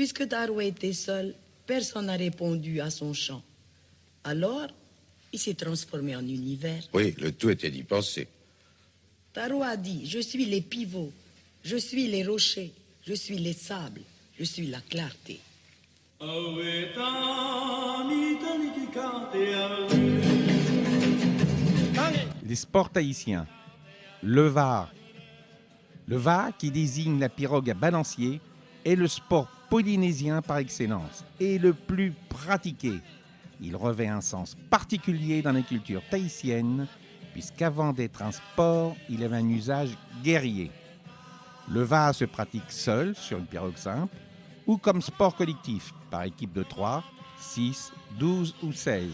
Puisque Taro était seul, personne n'a répondu à son chant. Alors, il s'est transformé en univers. Oui, le tout était d'y penser. Taro a dit, je suis les pivots, je suis les rochers, je suis les sables, je suis la clarté. Les sports tahitiens. Le var. Le var, qui désigne la pirogue à balancier, est le sport polynésien par excellence et le plus pratiqué. Il revêt un sens particulier dans la culture tahitienne, puisqu'avant d'être un sport, il avait un usage guerrier. Le var se pratique seul sur une pirogue simple ou comme sport collectif, par équipe de 3, 6, 12 ou 16.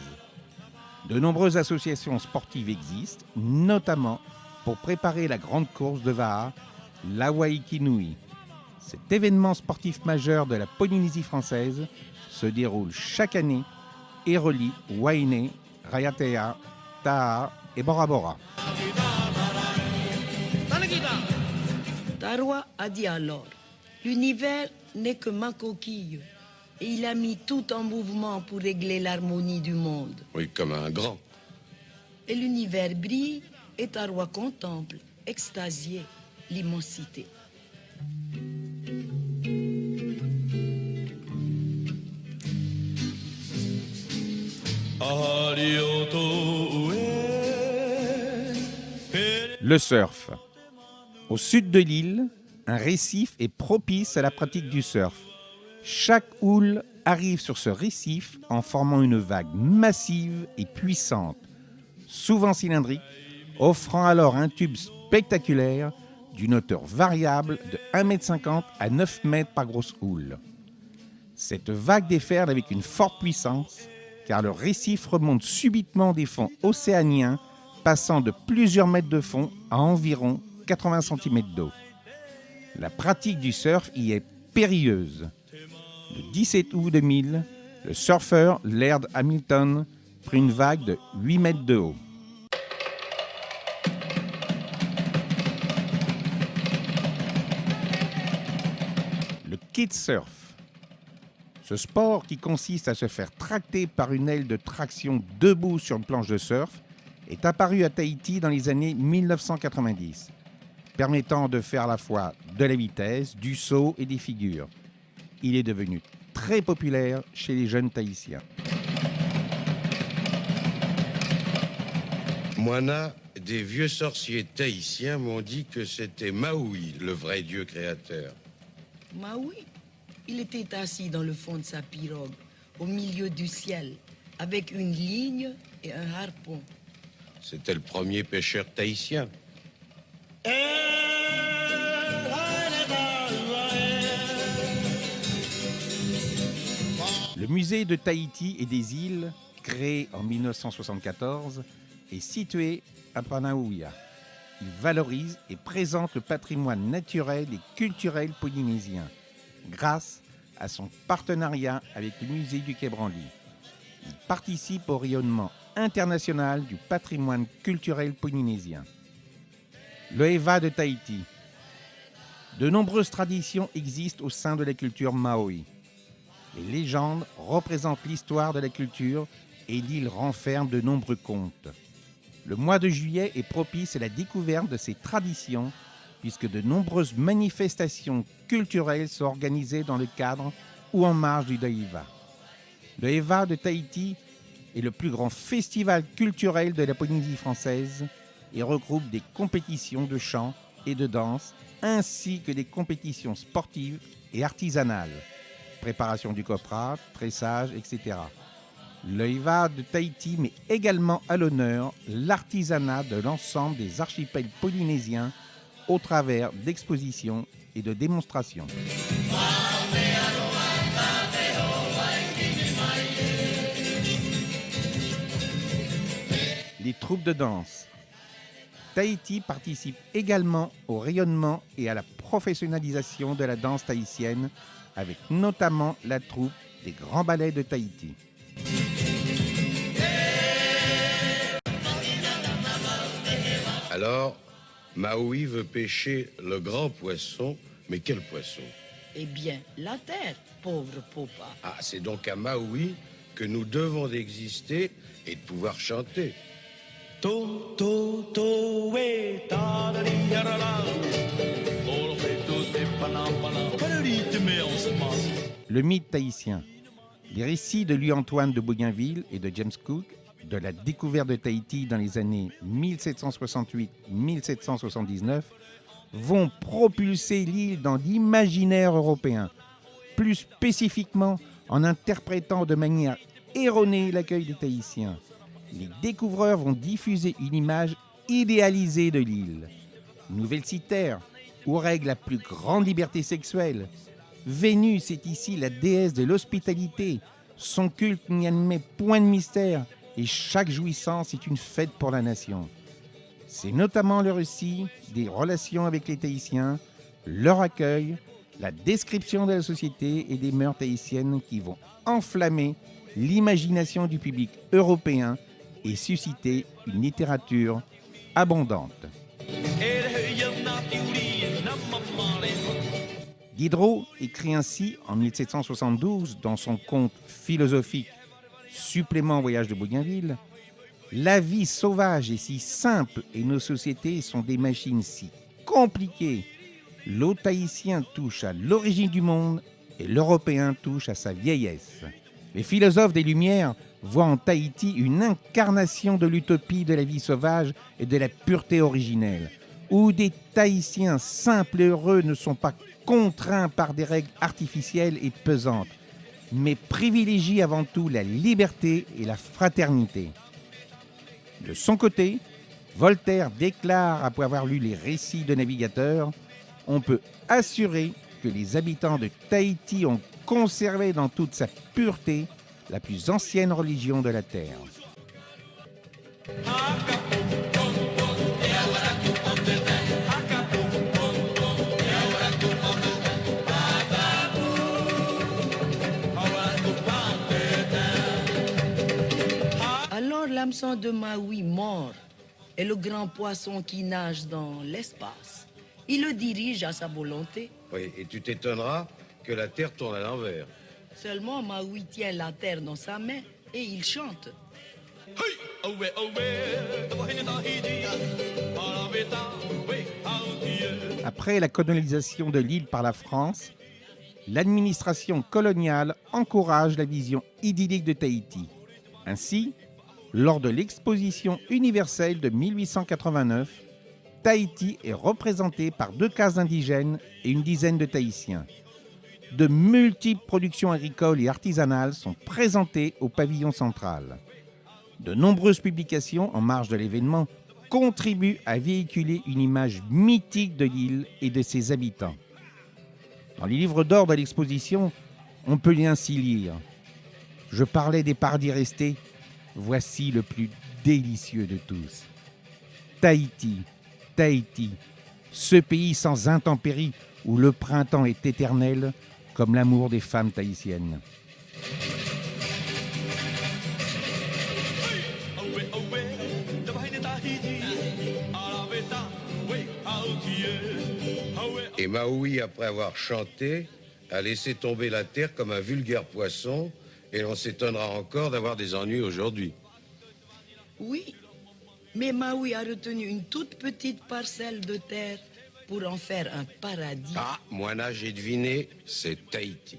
De nombreuses associations sportives existent, notamment pour préparer la grande course de Va'a, l'Awaikinui. Cet événement sportif majeur de la Polynésie française se déroule chaque année et relie Wainé, Raiatea, Ta'a et Bora Bora. Taroa a dit alors, l'univers n'est que ma coquille. Et il a mis tout en mouvement pour régler l'harmonie du monde. Oui, comme un grand. Et l'univers brille et Taroa contemple, extasié, l'immensité. Le surf. Au sud de l'île, un récif est propice à la pratique du surf. Chaque houle arrive sur ce récif en formant une vague massive et puissante, souvent cylindrique, offrant alors un tube spectaculaire d'une hauteur variable de 1,50 m à 9 m par grosse houle. Cette vague déferle avec une forte puissance, car le récif remonte subitement des fonds océaniens, passant de plusieurs mètres de fond à environ 80 cm d'eau. La pratique du surf y est périlleuse. Le 17 août 2000, le surfeur Laird Hamilton prit une vague de 8 mètres de haut. Le kitesurf. Ce sport, qui consiste à se faire tracter par une aile de traction debout sur une planche de surf, est apparu à Tahiti dans les années 1990, permettant de faire à la fois de la vitesse, du saut et des figures. Il est devenu très populaire chez les jeunes Tahitiens. Moana, des vieux sorciers tahitiens m'ont dit que c'était Maui, le vrai dieu créateur. Maui, il était assis dans le fond de sa pirogue, au milieu du ciel, avec une ligne et un harpon. C'était le premier pêcheur tahitien. Le musée de Tahiti et des îles, créé en 1974, est situé à Panaouia. Il valorise et présente le patrimoine naturel et culturel polynésien, grâce à son partenariat avec le musée du Quai Branly. Il participe au rayonnement international du patrimoine culturel polynésien. Le Eva de Tahiti. De nombreuses traditions existent au sein de la culture maori. Les légendes représentent l'histoire de la culture et l'île renferme de nombreux contes. Le mois de juillet est propice à la découverte de ces traditions, puisque de nombreuses manifestations culturelles sont organisées dans le cadre ou en marge du Eva. Le Eva de Tahiti est le plus grand festival culturel de la Polynésie française et regroupe des compétitions de chant et de danse, ainsi que des compétitions sportives et artisanales, préparation du copra, tressage, etc. Le Eva de Tahiti met également à l'honneur l'artisanat de l'ensemble des archipels polynésiens au travers d'expositions et de démonstrations. Les troupes de danse. Tahiti participe également au rayonnement et à la professionnalisation de la danse tahitienne, avec notamment la troupe des Grands Ballets de Tahiti. Alors, Maui veut pêcher le grand poisson, mais quel poisson? Eh bien, la terre, pauvre Popa. Ah, c'est donc à Maui que nous devons d'exister et de pouvoir chanter. Le mythe tahitien. Les récits de Louis-Antoine de Bougainville et de James Cook, de la découverte de Tahiti dans les années 1768-1779, vont propulser l'île dans l'imaginaire européen, plus spécifiquement en interprétant de manière erronée l'accueil des Tahitiens. Les découvreurs vont diffuser une image idéalisée de l'île. Nouvelle citerre, où règne la plus grande liberté sexuelle. Vénus est ici la déesse de l'hospitalité. Son culte n'y admet point de mystère et chaque jouissance est une fête pour la nation. C'est notamment le récit des relations avec les Tahitiens, leur accueil, la description de la société et des mœurs tahitiennes qui vont enflammer l'imagination du public européen et susciter une littérature abondante. Diderot écrit ainsi en 1772 dans son conte philosophique Supplément voyage de Bougainville: la vie sauvage est si simple et nos sociétés sont des machines si compliquées. L'hôte tahitien touche à l'origine du monde et l'Européen touche à sa vieillesse. Les philosophes des Lumières voient en Tahiti une incarnation de l'utopie de la vie sauvage et de la pureté originelle, où des Tahitiens simples et heureux ne sont pas contraints par des règles artificielles et pesantes, mais privilégient avant tout la liberté et la fraternité. De son côté, Voltaire déclare, après avoir lu les récits de navigateurs, « On peut assurer que les habitants de Tahiti ont conservé dans toute sa pureté la plus ancienne religion de la terre. » Alors l'hameçon de Maui mord est le grand poisson qui nage dans l'espace. Il le dirige à sa volonté. Oui, et tu t'étonneras que la Terre tourne à l'envers. Seulement Maui tient la terre dans sa main et il chante. Après la colonisation de l'île par la France, l'administration coloniale encourage la vision idyllique de Tahiti. Ainsi, lors de l'exposition universelle de 1889, Tahiti est représenté par 2 cases indigènes et une dizaine de Tahitiens. De multiples productions agricoles et artisanales sont présentées au pavillon central. De nombreuses publications en marge de l'événement contribuent à véhiculer une image mythique de l'île et de ses habitants. Dans les livres d'or de l'exposition, on peut ainsi lire « Je parlais des paradis restés, voici le plus délicieux de tous. Tahiti, Tahiti, ce pays sans intempéries où le printemps est éternel comme l'amour des femmes tahitiennes. » Et Maui, après avoir chanté, a laissé tomber la terre comme un vulgaire poisson, et l'on s'étonnera encore d'avoir des ennuis aujourd'hui. Oui, mais Maui a retenu une toute petite parcelle de terre pour en faire un paradis. Ah, moi là, j'ai deviné, c'est Tahiti.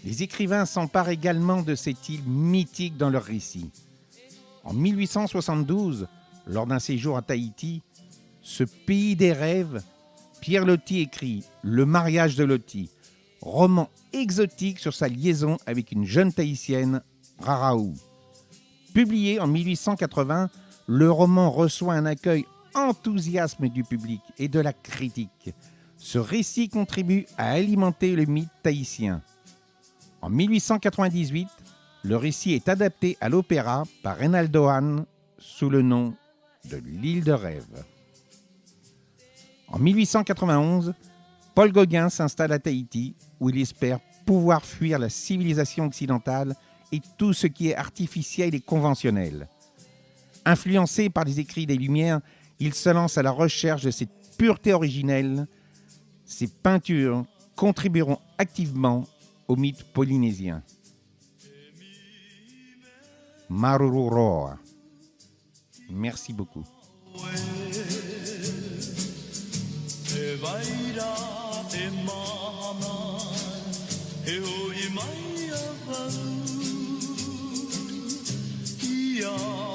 Les écrivains s'emparent également de cette île mythique dans leurs récits. En 1872, lors d'un séjour à Tahiti, ce pays des rêves, Pierre Loti écrit « Le mariage de Loti », roman exotique sur sa liaison avec une jeune Tahitienne, Raraou. Publié en 1880, le roman reçoit un accueil enthousiaste du public et de la critique. Ce récit contribue à alimenter le mythe tahitien. En 1898, le récit est adapté à l'opéra par Reynaldo Hahn sous le nom de l'île de rêve. En 1891, Paul Gauguin s'installe à Tahiti où il espère pouvoir fuir la civilisation occidentale et tout ce qui est artificiel et conventionnel. Influencé par les écrits des Lumières, il se lance à la recherche de cette pureté originelle. Ses peintures contribueront activement au mythe polynésien. Marururoa. Merci beaucoup. Yeah.